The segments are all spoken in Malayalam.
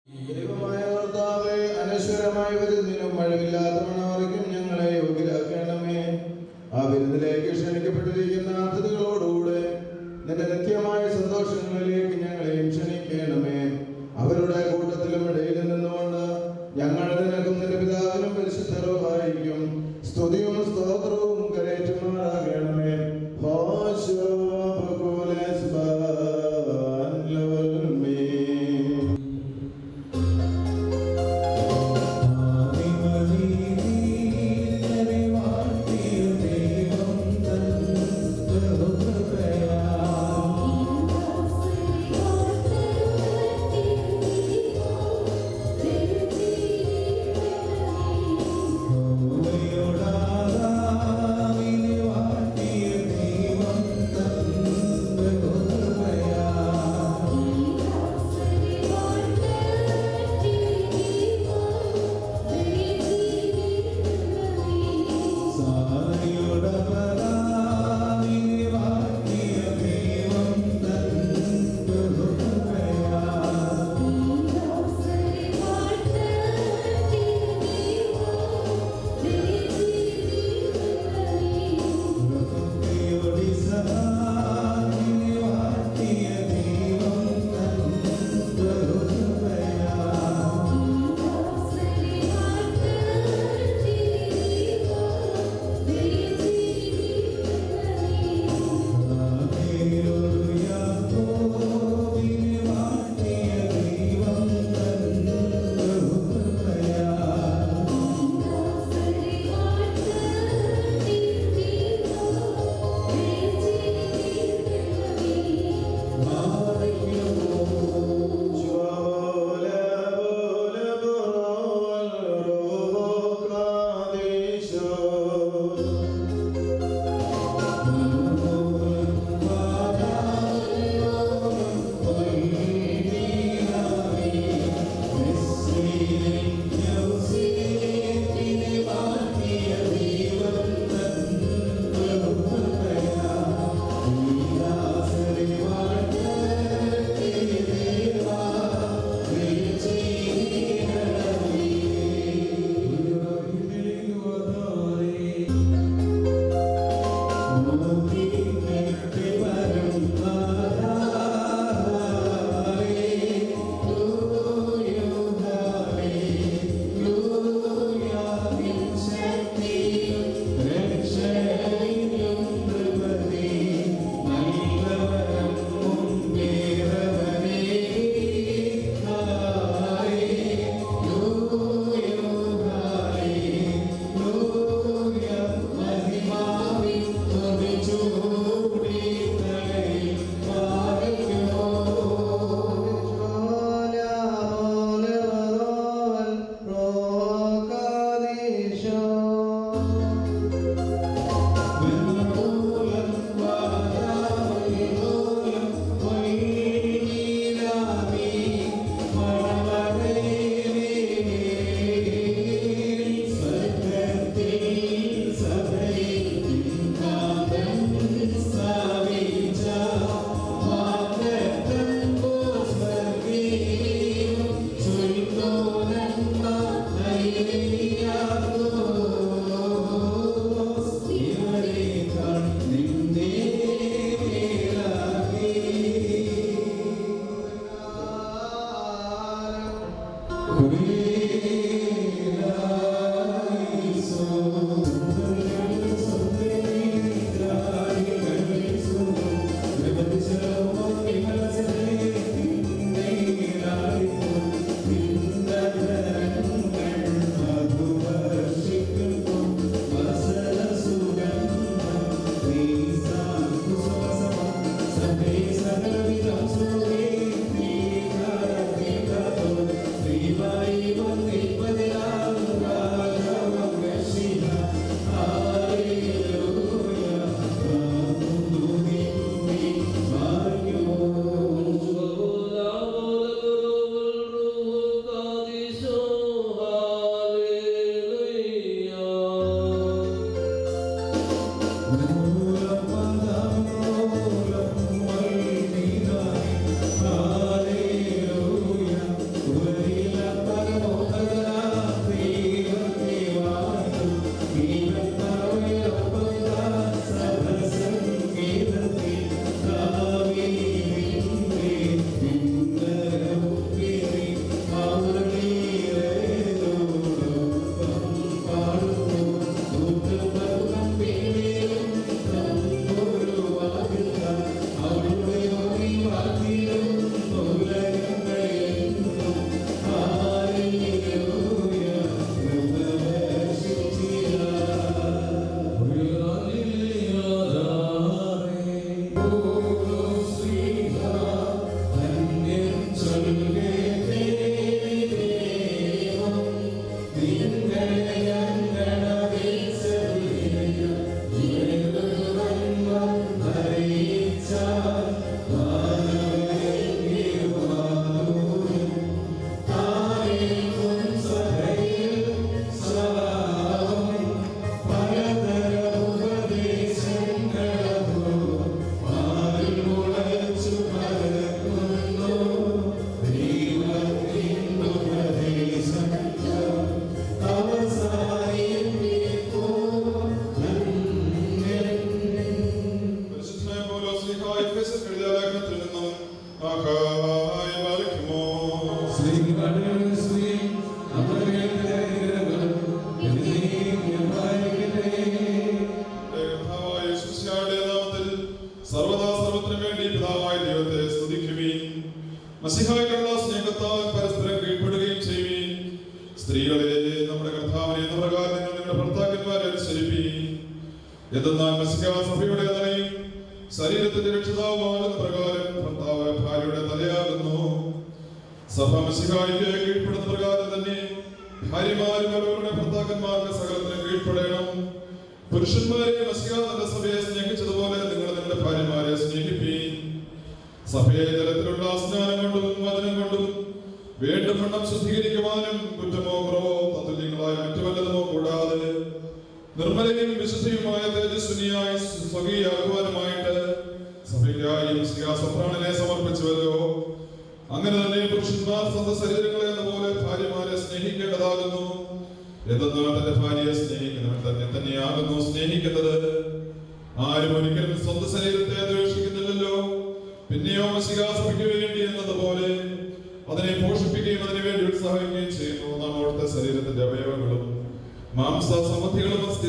ദൈവമായ കർത്താവേ, അനശ്വരമായി വരുന്നതിനും മഴവില്ലാത്ത മണവറയ്ക്കും ഞങ്ങളെ യോഗ്യരാക്കണമേ. ആ വിരുന്നിലേക്ക് ക്ഷണിക്കപ്പെട്ടിരിക്കുന്ന അതിഥികളോടുകൂടെ നിന്റെ നിത്യമായ സന്തോഷങ്ങളിലേക്ക് ഞങ്ങളെയും ക്ഷണിക്കണമേ. അവരുടെ കൂട്ടത്തിലും ഇടയിൽ നിന്നുകൊണ്ട് ഞങ്ങൾ നിനക്കും നിന്റെ പിതാവിനും പരിശുദ്ധ റൂഹായിക്കും സ്തുതിയും സ്തോത്രവും കരേറ്റുമാറാകണമേ. മിശിഹായുടെ നാമത്തിൽ സർവദാ സർവത്തിനു വേണ്ടി പിതാവായ ദൈവത്തെ സ്തുതിക്കുവീൻ. മശിഹായിലുള്ള സ്നേഹത്താൽ പരസ്പരം കീഴ്പ്പെടുകയും ചെയ്യുവീൻ. സ്ത്രീകളെ നമ്മുടെ കർത്താവിനെ എന്ന പ്രകാരം നിങ്ങൾ നിങ്ങളുടെ ഭർത്താക്കന്മാരെ അനുസരിപ്പീൻ. എന്തെന്നാൽ മശിഹാ സഭയുടെ തലയും ശരീരത്തിന്റെ രക്ഷിതാവുമാകുന്ന പ്രകാരം ഭർത്താവ് ഭാര്യയുടെ തലയാകുന്നു. സഭ മശിഹായിക്ക് കീഴ്പ്പെടുന്ന പ്രകാരം തന്നെ ഭാര്യമാരും അവരുടെ ഭർത്താക്കന്മാർക്ക് സകലത്തിനും കീഴ്പ്പെടണം. പുരുഷന്മാരെ മശിഹാ തന്റെ സഭയെ സ്നേഹിച്ചതുപോലെ നിങ്ങൾ നിങ്ങളുടെ ഭാര്യമാരെ സ്നേഹിപ്പീൻ. സഭയെ ജലത്തിലുള്ള സ്നാനം കൊണ്ടും വചനം കൊണ്ടും വേണ്ടും വണ്ണം ശുദ്ധീകരിക്കുവാനും കുറ്റമോ കുറവോ തത്തുല്യങ്ങളായ മറ്റു വല്ലതുമോ കൂടാതെ നിർമ്മലയും വിശുദ്ധിയുമായ തേജസ്വിനിയായ സ്വകീയാകുവാനുമായിട്ട് സഭയ്ക്കായി മശിഹാ സപ്രാണനെ സമർപ്പിച്ചുവല്ലോ. അങ്ങനെ തന്നെ പുരുഷന്മാർ സ്വന്തം ശരീരങ്ങളെ എന്ന പോലെ ഭാര്യമാരെ സ്നേഹിക്കേണ്ടതാകുന്നു. എന്തെന്നാൽ തന്റെ ഭാര്യയെ സ്നേഹിക്കുന്നവൻ തന്നെ തന്നെയാകുന്നു സ്നേഹിക്കുന്നത്. ആരും ഒരിക്കലും സ്വന്തം ശരീരത്തെ ദ്വേഷിക്കുന്നില്ലല്ലോ. പിന്നെയോ മശിഹാ സഭയ്ക്ക് വേണ്ടി എന്നതുപോലെ അതിനെ പോഷിപ്പിക്കുകയും അതിനു വേണ്ടി ഉത്സാഹിക്കുകയും ചെയ്യുന്നു. നാം അവിടുത്തെ ശരീരത്തിന്റെ അവയവങ്ങളും മാംസ സമൃദ്ധികളും അസ്ഥി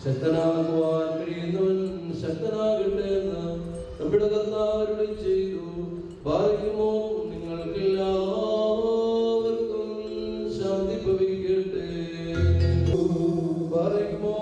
ശക്തനാകുവാൻ കഴിയുന്നവൻ ശക്തനാകട്ടെ എന്ന് നമ്മുടെ കർത്താവ് അരുളി ചെയ്തു. ഭാഗ്യമോ നിങ്ങൾക്കെല്ലാവർക്കും ശാന്തി ഭവിക്കട്ടെ. ഭാഗ്യമോ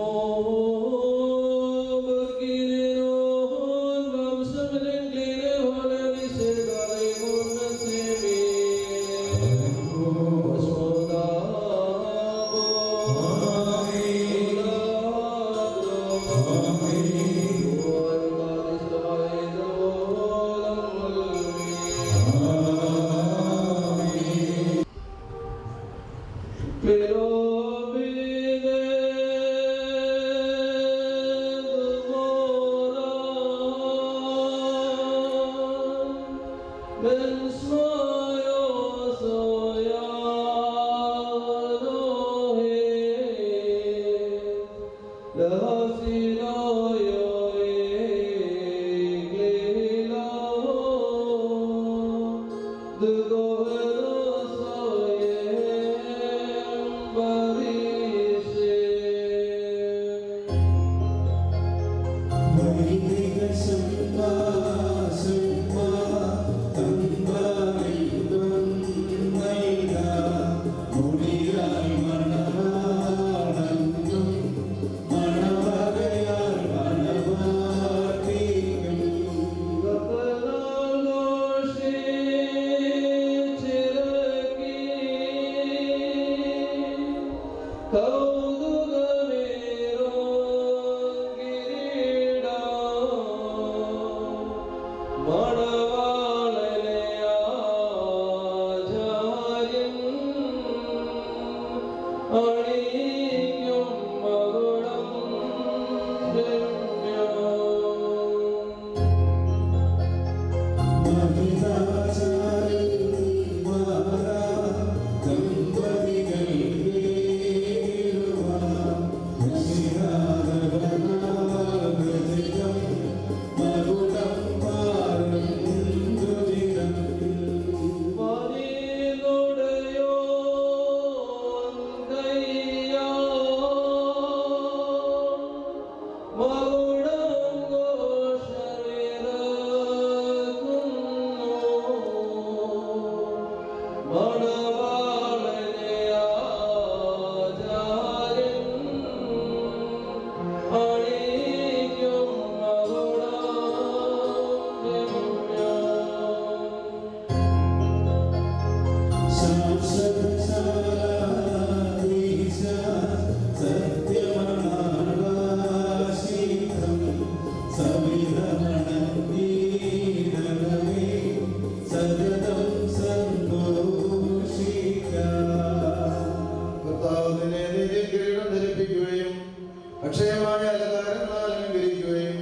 അക്ഷയമായ അലങ്കാരങ്ങളാൽ അലങ്കരിക്കുകയും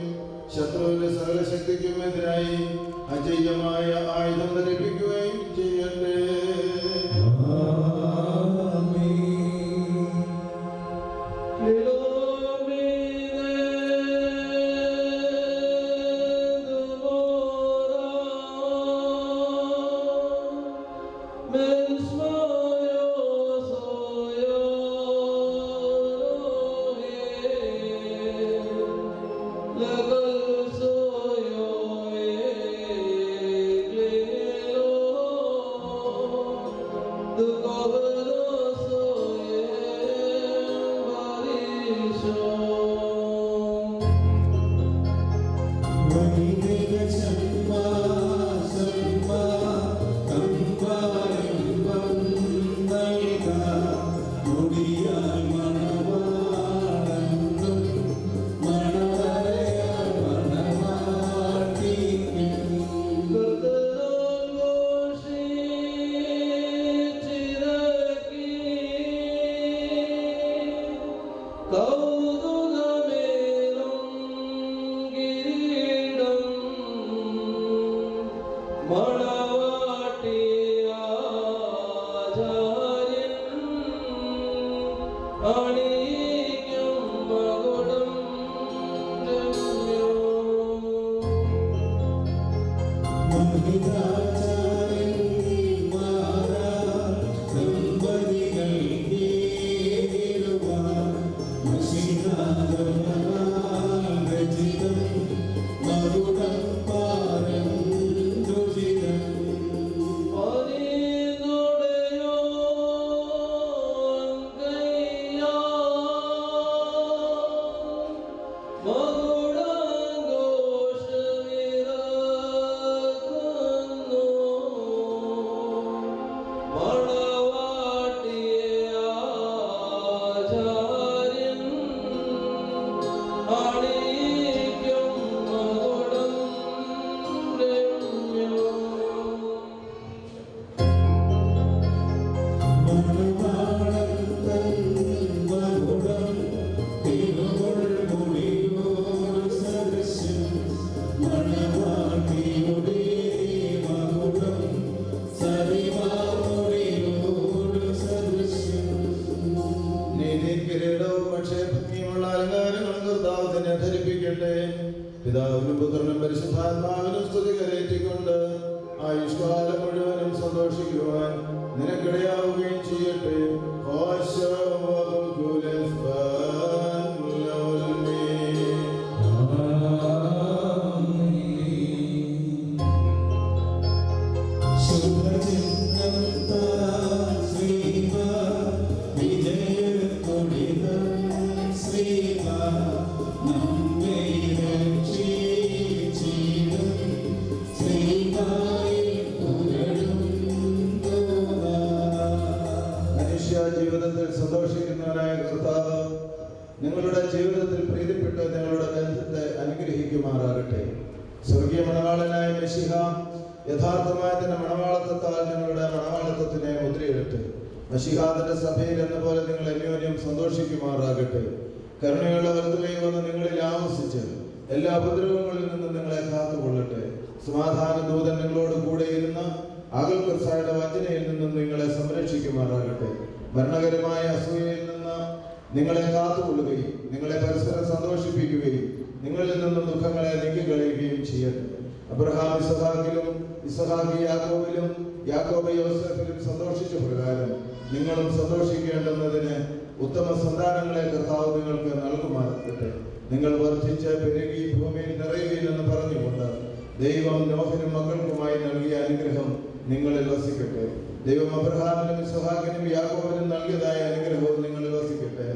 ശത്രുവിന്റെ സകല ശക്തിക്കും എതിരായി അജയ്യമായ ആയുധം ധരിപ്പിക്കുകയും ചെയ്യട്ടെ. മധുരം പാരം പ്രകാശിക്കുവാൻ നിനക്കിടയാവുകയും ചെയ്യട്ടെ. ജീവിതത്തിൽ സന്തോഷിക്കുന്നവനായ കർത്താവ് നിങ്ങളുടെ ജീവിതത്തിൽ പ്രീതിപ്പെട്ട് നിങ്ങളുടെ ബന്ധത്തെ അനുഗ്രഹിക്കുമാറാകട്ടെ. സ്വർഗീയ മണവാളനായ മെശിഹ യഥാർത്ഥമായ തന്റെ മണവാളത്വത്താൽ നിങ്ങളുടെ മണവാളത്വത്തിനെ മുദ്രയിടട്ടെ. മെശിഹാന്റെ സഭയിൽ എന്ന പോലെ നിങ്ങൾ അന്യോന്യം സന്തോഷിക്കുമാറാകട്ടെ. കരുണയുള്ള വലതുകൈ വന്ന് നിങ്ങളിൽ ആവസിച്ച് എല്ലാ ഉപദ്രവങ്ങളിൽ നിന്നും നിങ്ങളെ കാത്തുകൊള്ളട്ടെ. സമാധാന ദൂതൻ നിങ്ങളോട് കൂടെ ഇരുന്ന ആകൽക്കർസായുടെ വഞ്ചനയിൽ നിന്നും നിങ്ങളെ സംരക്ഷിക്കുമാറാകട്ടെ. മരണകരമായ അസൂയയിൽ നിന്ന് നിങ്ങളെ കാത്തുകൊള്ളുകയും നിങ്ങളെ പരസ്പരം സന്തോഷിപ്പിക്കുകയും നിങ്ങളിൽ നിന്നും ദുഃഖങ്ങളെ നീക്കിക്കളയുകയും ചെയ്യട്ടെ. അബ്രഹാം ഇസഹാക്കിലും ഇസഹാക്ക് യാക്കോബിലും യാക്കോബ് യോസേഫിലും സന്തോഷിച്ച പ്രകാരം നിങ്ങളും സന്തോഷിക്കേണ്ടുന്നതിന് ഉത്തമ സന്താനങ്ങളെ കർത്താവ് നിങ്ങൾക്ക് നൽകുമാറാകട്ടെ. നിങ്ങൾ വർദ്ധിച്ച് പെരുകി ഭൂമിയിൽ നിറയുകയില്ലെന്ന് പറഞ്ഞുകൊണ്ട് ദൈവം നോഹിനും മക്കൾക്കുമായി നൽകിയ അനുഗ്രഹം നിങ്ങളിൽ വസിക്കട്ടെ. ദൈവം അബ്രഹാമിനും ഇസഹാക്കിനും യാക്കോബിനും നൽകിയതായ അനുഗ്രഹവും നിങ്ങളിൽ വസിക്കട്ടെ.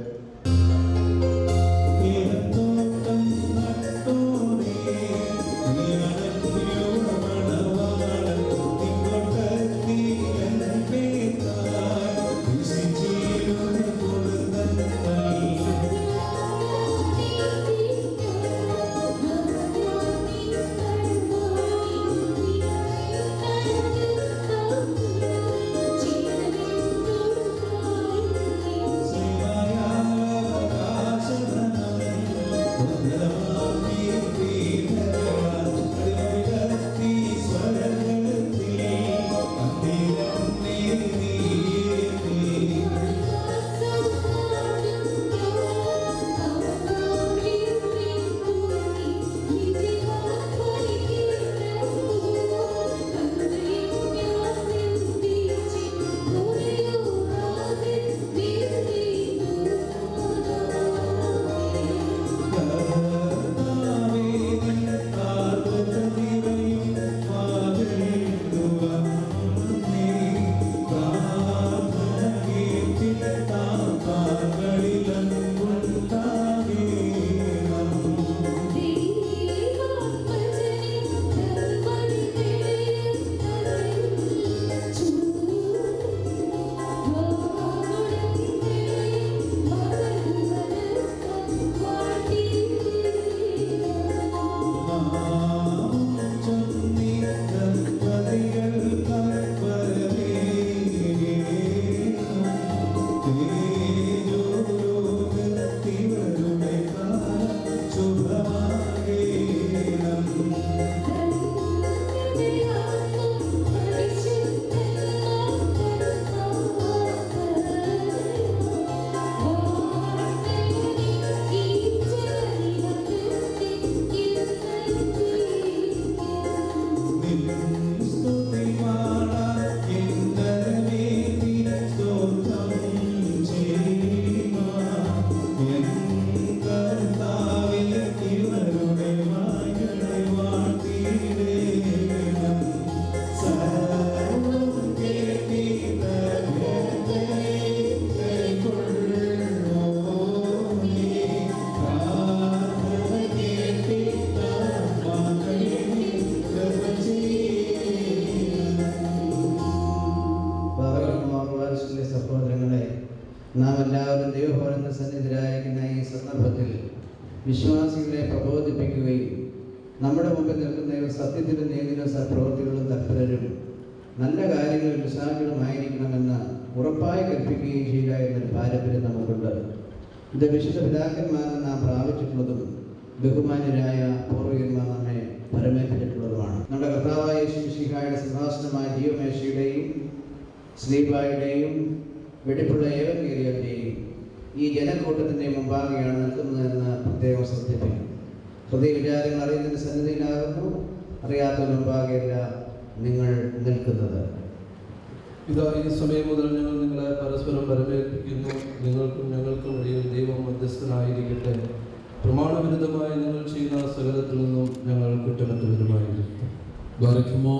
നാം എല്ലാവരും ദൈവഭവന സന്നിധിരായിരിക്കുന്ന ഈ സന്ദർഭത്തിൽ വിശ്വാസികളെ പ്രബോധിപ്പിക്കുകയും നമ്മുടെ മുമ്പിൽ നിൽക്കുന്ന സത്യത്തിലും നീതിയിലും സത്പ്രവൃത്തികളും തൽപരരും നല്ല കാര്യങ്ങളിൽ വിശ്വാസികളുമായിരിക്കണമെന്ന് ഉറപ്പായി കൽപ്പിക്കുകയും ചെയ്യുക എന്നൊരു പാരമ്പര്യം നമുക്കുണ്ട്. ഇത് വിശുദ്ധ പിതാക്കന്മാരിൽ നാം പ്രാപിച്ചിട്ടുള്ളതും ബഹുമാന്യരായ പൂർവികന്മാർ നമ്മെ പരമേൽപ്പിച്ചിട്ടുള്ളതുമാണ്. നമ്മുടെ കർത്താവായ യേശു മിശിഹായുടെ സിംഹാസനമായ ദൈവമേശയുടെയും സ്ലീബായുടെയും വെടിപ്പുള്ള ഏവൻഗേലിയന്റെയും ഈ ജനക്കൂട്ടത്തിൻ്റെ മുമ്പാകെയാണ് നിൽക്കുന്നതെന്ന് പ്രത്യേകം ശ്രദ്ധിപ്പിക്കും. ഹൃദയ വിചാരങ്ങൾ അറിയുന്നതിന് സന്നിധിയിലാകുന്നു, അറിയാത്തതിന് മുമ്പാകെയല്ല നിങ്ങൾ നിൽക്കുന്നത്. ഇതാ ഈ സമയം മുതൽ ഞങ്ങൾ നിങ്ങളെ പരസ്പരം വരവേൽപ്പിക്കുന്നു. നിങ്ങൾക്കും ഞങ്ങൾക്കും ഇടയിൽ ദൈവം മധ്യസ്ഥനായിരിക്കട്ടെ. പ്രമാണവിരുദ്ധമായി നിങ്ങൾ ചെയ്യുന്ന സകലത്തിൽ നിന്നും ഞങ്ങൾ കുറ്റമറ്റവരുമായിരിക്കും. ബാരക്കുമോ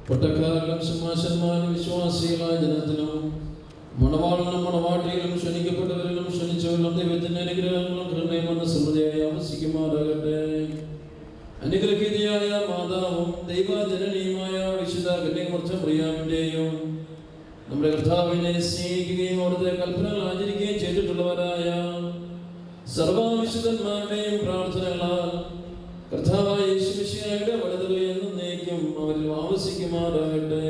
പട്ടക്കാരിലും സിംഹാസന്മാരും വിശ്വാസികളായ ജനത്തിനും മണവാളിനും മണവാട്ടിയിലും ക്ഷണിക്കപ്പെട്ടവരിലും ക്ഷണിച്ചവരിലും ദൈവത്തിന്റെ അനുഗ്രഹങ്ങളും കരുണയുമെന്ന സമൃദ്ധിയായി ആവസിക്കുമാറാകട്ടെ. അനുഗ്രഹീതയായ മാതാവും ദൈവജനനിയുമായ വിശുദ്ധ കന്യകമറിയാമിന്റെയും നമ്മുടെ കർത്താവിനെ സ്നേഹിക്കുകയും അവിടുത്തെ കൽപ്പനകൾ ആചരിക്കുകയും ചെയ്തിട്ടുള്ളവരായ സർവവിശുദ്ധന്മാരുടെയും പ്രാർത്ഥനകളാൽ കർത്താവായ യേശു മിശിഹായുടെ വലതുകൈ എന്നേക്കും അവരിൽ ആവസിക്കുമാറാകട്ടെ.